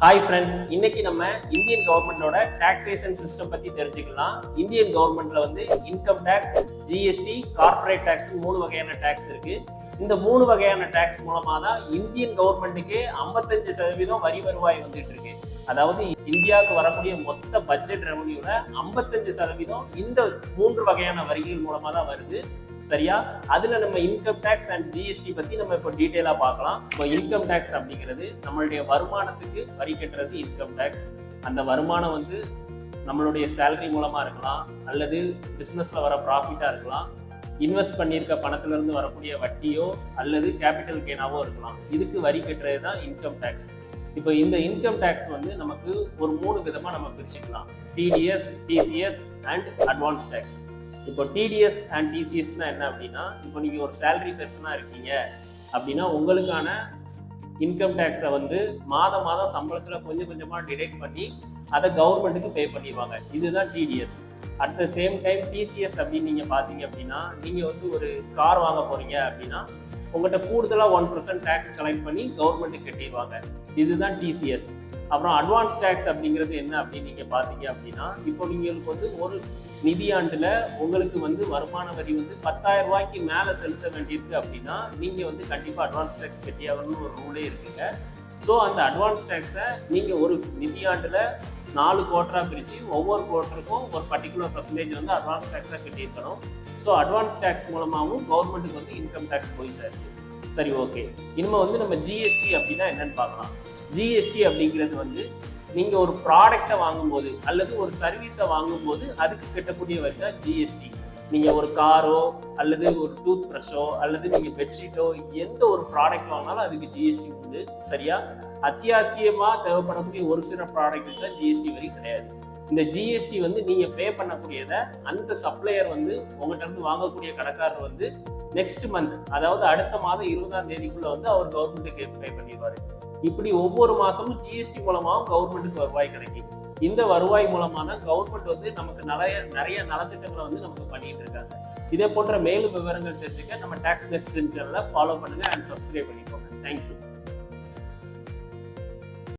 Hi friends, இன்னைக்கு நம்ம Indian கவர்மெண்டோட டாக்ஸேஷன் சிஸ்டம் பத்தி தெரிஞ்சுக்கலாம். இந்தியன் கவர்மெண்ட்ல வந்து income tax, GST, corporate tax 3 வகையான டாக்ஸ் இருக்கு. இந்த 3 வகையான டாக்ஸ் மூலமா தான் இந்தியன் கவர்மெண்ட்டுக்கு 55% வரி வருவாய் வந்துட்டு இருக்கு. அதாவது இந்தியாவுக்கு வரக்கூடிய மொத்த பட்ஜெட் ரெவன்யூல 55% இந்த 3 வகையான வரிகள் மூலமா தான் வருது. சரியா? அதுல நம்ம இன்கம் டாக்ஸ் அண்ட் ஜிஎஸ்டி பத்தி நம்ம இப்போ டீடைலா பார்க்கலாம். இப்போ இன்கம் டாக்ஸ் அப்படிங்கிறது நம்மளுடைய வருமானத்துக்கு வரி கட்டுறது இன்கம் டாக்ஸ். அந்த வருமானம் வந்து நம்மளுடைய சேலரி மூலமா இருக்கலாம், அல்லது பிசினஸ்ல வர ப்ராஃபிட்டா இருக்கலாம், இன்வெஸ்ட் பண்ணியிருக்க பணத்துல இருந்து வரக்கூடிய வட்டியோ அல்லது கேபிட்டல் கெயினாவோ இருக்கலாம். இதுக்கு வரி கட்டுறது தான் இன்கம் டாக்ஸ். இப்போ இந்த இன்கம் டாக்ஸ் வந்து நமக்கு ஒரு 3 விதமா நம்ம பிரிச்சுக்கலாம்: TDS, TCS and advance tax. இப்போ டிடிஎஸ் அண்ட் டிசிஎஸ்னா என்ன அப்படின்னா, இப்போ நீங்கள் ஒரு சேலரி பெர்சனாக இருக்கீங்க அப்படின்னா உங்களுக்கான இன்கம் டேக்ஸை வந்து மாதம் சம்பளத்தில் கொஞ்சம் கொஞ்சமாக டிடெக்ட் பண்ணி அதை கவர்மெண்ட்டுக்கு பே பண்ணிடுவாங்க. இதுதான் TDS. At the same time TCS அப்படின்னு நீங்கள் பார்த்தீங்க அப்படின்னா, நீங்கள் வந்து ஒரு கார் வாங்க போகிறீங்க அப்படின்னா உங்கள்கிட்ட கூடுதலாக 1% டேக்ஸ் கலெக்ட் பண்ணி கவர்மெண்ட்டுக்கு கட்டிடுவாங்க. இதுதான் டிசிஎஸ். அப்புறம் அட்வான்ஸ் டேக்ஸ் அப்படிங்கிறது என்ன அப்படின்னு நீங்கள் பார்த்தீங்க அப்படின்னா, இப்போ நீங்களுக்கு வந்து ஒரு நிதியாண்டில் உங்களுக்கு வந்து வருமான வரி வந்து 10,000 ரூபாய்க்கு மேலே செலுத்த வேண்டியிருக்கு அப்படின்னா நீங்கள் வந்து கண்டிப்பாக அட்வான்ஸ் டேக்ஸ் கட்டியாகணும்னு ஒரு ரூலே இருக்குங்க. ஸோ அந்த அட்வான்ஸ் டேக்ஸை நீங்கள் ஒரு நிதியாண்டில் 4 குவார்ட்டராக பிரித்து ஒவ்வொரு குவார்ட்டருக்கும் ஒரு பர்டிகுலர் பர்சன்டேஜ் வந்து அட்வான்ஸ் டேக்ஸாக கட்டியிருக்கணும். ஸோ அட்வான்ஸ் டேக்ஸ் மூலமாகவும் கவர்மெண்ட்டுக்கு வந்து இன்கம் டேக்ஸ் போய் சேருது. சரி, ஓகே. இனிமேல் வந்து நம்ம ஜிஎஸ்டி அப்படின்னா என்னன்னு பார்க்கலாம். ஜிஎஸ்டி அப்படிங்கிறது வந்து நீங்கள் ஒரு ப்ராடக்டை வாங்கும்போது அல்லது ஒரு சர்வீஸை வாங்கும்போது அதுக்கு கட்டக்கூடிய வரி தான் ஜிஎஸ்டி. நீங்கள் ஒரு காரோ அல்லது ஒரு டூத் ப்ரஷோ அல்லது நீங்கள் பெட்ஷீட்டோ எந்த ஒரு ப்ராடக்ட் வாங்கினாலும் அதுக்கு ஜிஎஸ்டி உண்டு. சரியா? அத்தியாவசியமாக தேவைப்படக்கூடிய ஒரு சில ப்ராடக்ட்டுக்கு தான் ஜிஎஸ்டி வரி கிடையாது. இந்த ஜிஎஸ்டி வந்து நீங்கள் பே பண்ணக்கூடியதை அந்த சப்ளையர் வந்து உங்கள்கிட்ட இருந்து வாங்கக்கூடிய கடைக்காரர் வந்து நெக்ஸ்ட் மந்த், அதாவது அடுத்த மாதம் 20ஆம் தேதிக்குள்ள வந்து அவர் கவர்மெண்ட்டுக்கு பே பண்ணிடுவார். இப்படி ஒவ்வொரு மாசமும் ஜிஎஸ்டி மூலமாகவும் கவர்மெண்ட்டுக்கு வருவாய் கிடைக்கும். இந்த வருவாய் மூலமா தான் கவர்மெண்ட் வந்து நமக்கு நிறைய நலத்திட்டங்களை வந்து நமக்கு பண்ணிட்டு இருக்காங்க. இதே போன்ற மேலும் விவரங்கள் தெரிஞ்சுக்க நம்ம டாக்ஸ் நெக்ஸ்ட் சேனலை ஃபாலோ பண்ணுங்க அண்ட் சப்ஸ்கிரைப் பண்ணிக்கோங்க. தேங்க்யூ.